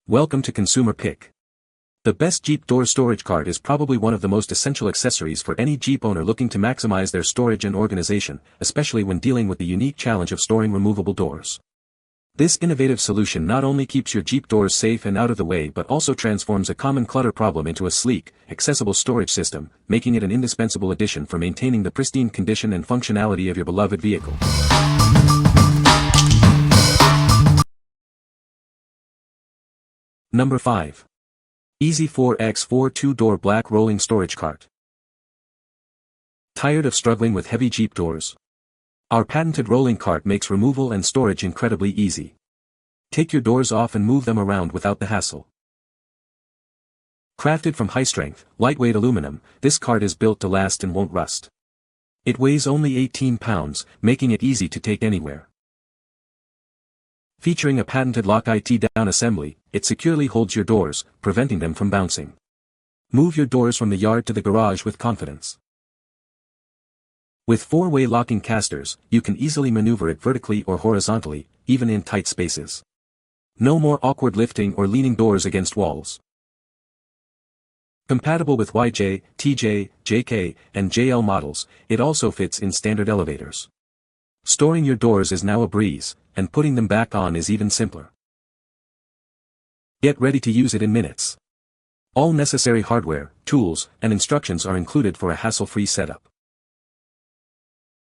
Welcome to Consumer Pick. The best Jeep door storage cart is probably one of the most essential accessories for any Jeep owner looking to maximize their storage and organization, especially when dealing with the unique challenge of storing removable doors. This innovative solution not only keeps your Jeep doors safe and out of the way but also transforms a common clutter problem into a sleek, accessible storage system, making it an indispensable addition for maintaining the pristine condition and functionality of your beloved vehicle. Number 5. EZ4X4 2-door black rolling storage cart. Tired of struggling with heavy Jeep doors? Our patented rolling cart makes removal and storage incredibly easy. Take your doors off and move them around without the hassle. Crafted from high-strength, lightweight aluminum, this cart is built to last and won't rust. It weighs only 18 pounds, making it easy to take anywhere. Featuring a patented lock-it-down assembly, it securely holds your doors, preventing them from bouncing. Move your doors from the yard to the garage with confidence. With 4-way locking casters, you can easily maneuver it vertically or horizontally, even in tight spaces. No more awkward lifting or leaning doors against walls. Compatible with YJ, TJ, JK, and JL models, it also fits in standard elevators. Storing your doors is now a breeze, and putting them back on is even simpler. Get ready to use it in minutes. All necessary hardware, tools, and instructions are included for a hassle-free setup.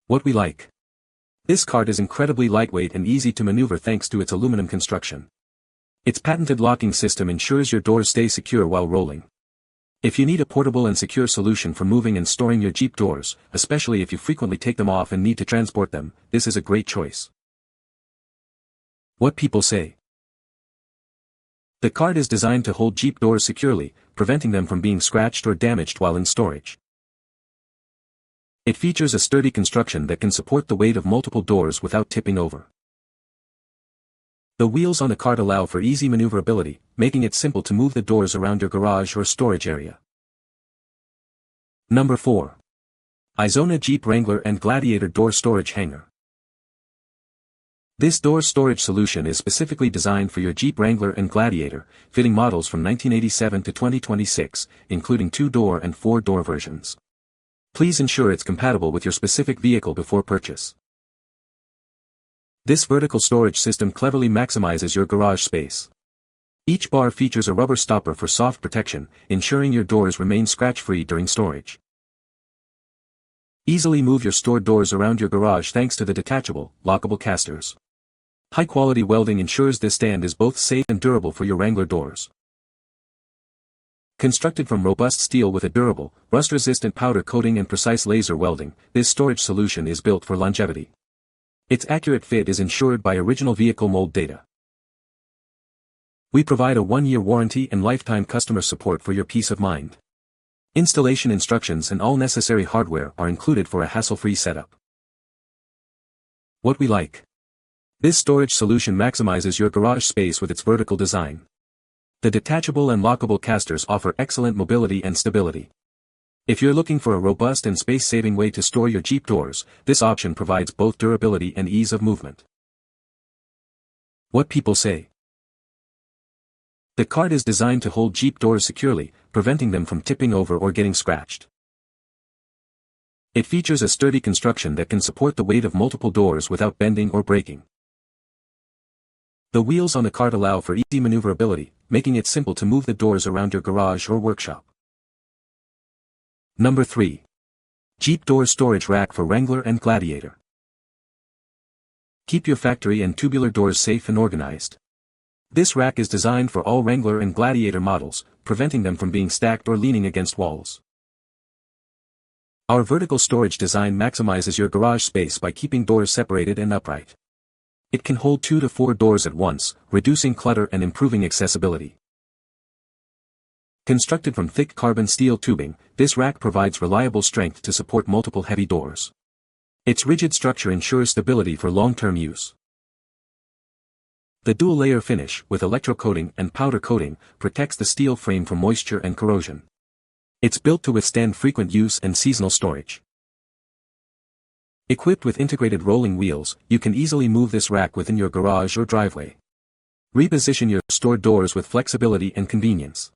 What we like. This cart is incredibly lightweight and easy to maneuver thanks to its aluminum construction. Its patented locking system ensures your doors stay secure while rolling. If you need a portable and secure solution for moving and storing your Jeep doors, especially if you frequently take them off and need to transport them, this is a great choice. What people say. The cart is designed to hold Jeep doors securely, preventing them from being scratched or damaged while in storage. It features a sturdy construction that can support the weight of multiple doors without tipping over. The wheels on the cart allow for easy maneuverability, making it simple to move the doors around your garage or storage area. Number 4. YZONA Jeep Wrangler and Gladiator Door Storage Hanger. This door storage solution is specifically designed for your Jeep Wrangler and Gladiator, fitting models from 1987 to 2026, including 2-door and 4-door versions. Please ensure it's compatible with your specific vehicle before purchase. This vertical storage system cleverly maximizes your garage space. Each bar features a rubber stopper for soft protection, ensuring your doors remain scratch-free during storage. Easily move your stored doors around your garage thanks to the detachable, lockable casters. High-quality welding ensures this stand is both safe and durable for your Wrangler doors. Constructed from robust steel with a durable, rust-resistant powder coating and precise laser welding, this storage solution is built for longevity. Its accurate fit is ensured by original vehicle mold data. We provide a 1-year warranty and lifetime customer support for your peace of mind. Installation instructions and all necessary hardware are included for a hassle-free setup. What we like. This storage solution maximizes your garage space with its vertical design. The detachable and lockable casters offer excellent mobility and stability. If you're looking for a robust and space-saving way to store your Jeep doors, this option provides both durability and ease of movement. What people say. The cart is designed to hold Jeep doors securely, preventing them from tipping over or getting scratched. It features a sturdy construction that can support the weight of multiple doors without bending or breaking. The wheels on the cart allow for easy maneuverability, making it simple to move the doors around your garage or workshop. Number 3. Jeep Door Storage Rack for Wrangler and Gladiator. Keep your factory and tubular doors safe and organized. This rack is designed for all Wrangler and Gladiator models, preventing them from being stacked or leaning against walls. Our vertical storage design maximizes your garage space by keeping doors separated and upright. It can hold 2 to 4 doors at once, reducing clutter and improving accessibility. Constructed from thick carbon steel tubing, this rack provides reliable strength to support multiple heavy doors. Its rigid structure ensures stability for long-term use. The dual-layer finish, with electrocoating and powder coating, protects the steel frame from moisture and corrosion. It's built to withstand frequent use and seasonal storage. Equipped with integrated rolling wheels, you can easily move this rack within your garage or driveway. Reposition your Sto-R-Doors with flexibility and convenience.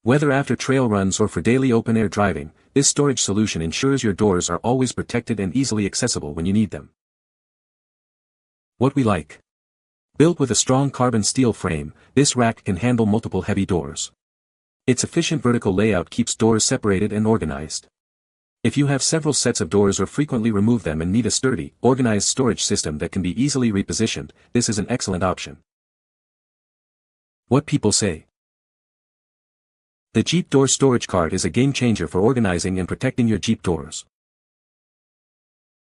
Whether after trail runs or for daily open-air driving, this storage solution ensures your doors are always protected and easily accessible when you need them. What we like. Built with a strong carbon steel frame, this rack can handle multiple heavy doors. Its efficient vertical layout keeps doors separated and organized. If you have several sets of doors or frequently remove them and need a sturdy, organized storage system that can be easily repositioned, this is an excellent option. What people say. The Jeep Door Storage Cart is a game-changer for organizing and protecting your Jeep doors.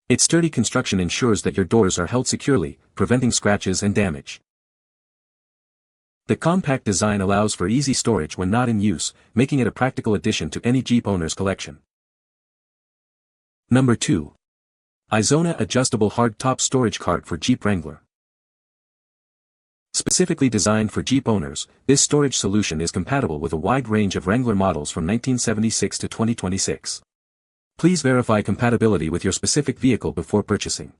Its sturdy construction ensures that your doors are held securely, preventing scratches and damage. The compact design allows for easy storage when not in use, making it a practical addition to any Jeep owner's collection. Number 2. YZONA Adjustable Hardtop Storage Cart for Jeep Wrangler. Specifically designed for Jeep owners, this storage solution is compatible with a wide range of Wrangler models from 1976 to 2026. Please verify compatibility with your specific vehicle before purchasing.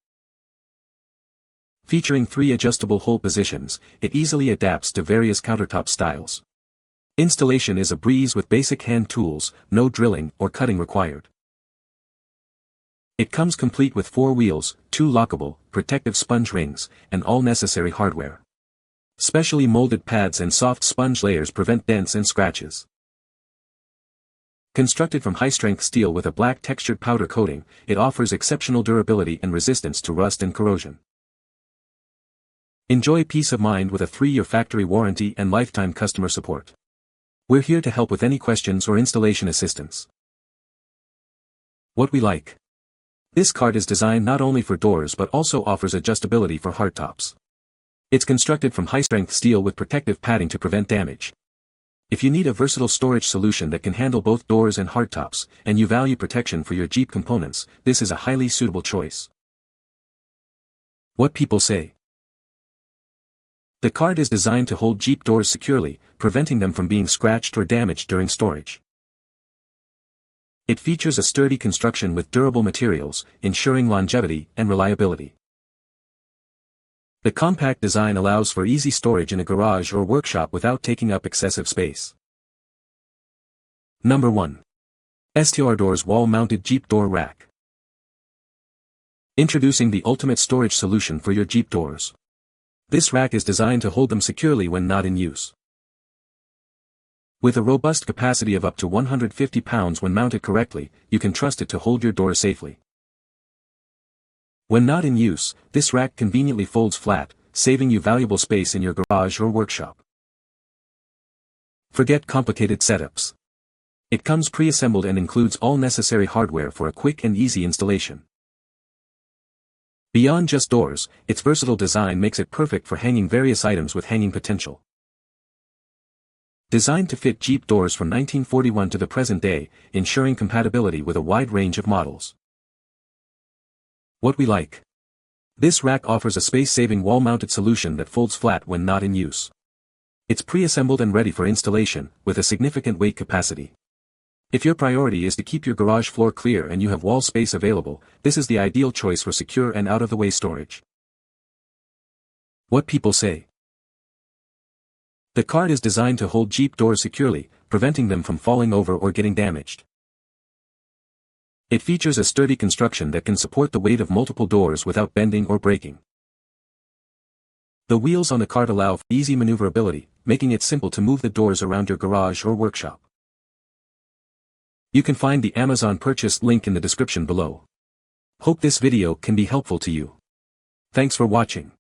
Featuring 3 adjustable hold positions, it easily adapts to various countertop styles. Installation is a breeze with basic hand tools, no drilling or cutting required. It comes complete with 4 wheels, 2 lockable, protective sponge rings, and all necessary hardware. Specially molded pads and soft sponge layers prevent dents and scratches. Constructed from high-strength steel with a black textured powder coating, it offers exceptional durability and resistance to rust and corrosion. Enjoy peace of mind with a 3-year factory warranty and lifetime customer support. We're here to help with any questions or installation assistance. What we like. This cart is designed not only for doors but also offers adjustability for hardtops. It's constructed from high-strength steel with protective padding to prevent damage. If you need a versatile storage solution that can handle both doors and hardtops, and you value protection for your Jeep components, this is a highly suitable choice. What people say. The cart is designed to hold Jeep doors securely, preventing them from being scratched or damaged during storage. It features a sturdy construction with durable materials, ensuring longevity and reliability. The compact design allows for easy storage in a garage or workshop without taking up excessive space. Number 1. Sto-R-Doors Wall-Mounted Jeep Door Rack. Introducing the ultimate storage solution for your Jeep doors. This rack is designed to hold them securely when not in use. With a robust capacity of up to 150 pounds when mounted correctly, you can trust it to hold your door safely. When not in use, this rack conveniently folds flat, saving you valuable space in your garage or workshop. Forget complicated setups. It comes pre-assembled and includes all necessary hardware for a quick and easy installation. Beyond just doors, its versatile design makes it perfect for hanging various items with hanging potential. Designed to fit Jeep doors from 1941 to the present day, ensuring compatibility with a wide range of models. What we like. This rack offers a space-saving wall-mounted solution that folds flat when not in use. It's pre-assembled and ready for installation, with a significant weight capacity. If your priority is to keep your garage floor clear and you have wall space available, this is the ideal choice for secure and out-of-the-way storage. What people say. The cart is designed to hold Jeep doors securely, preventing them from falling over or getting damaged. It features a sturdy construction that can support the weight of multiple doors without bending or breaking. The wheels on the cart allow for easy maneuverability, making it simple to move the doors around your garage or workshop. You can find the Amazon purchase link in the description below. Hope this video can be helpful to you. Thanks for watching.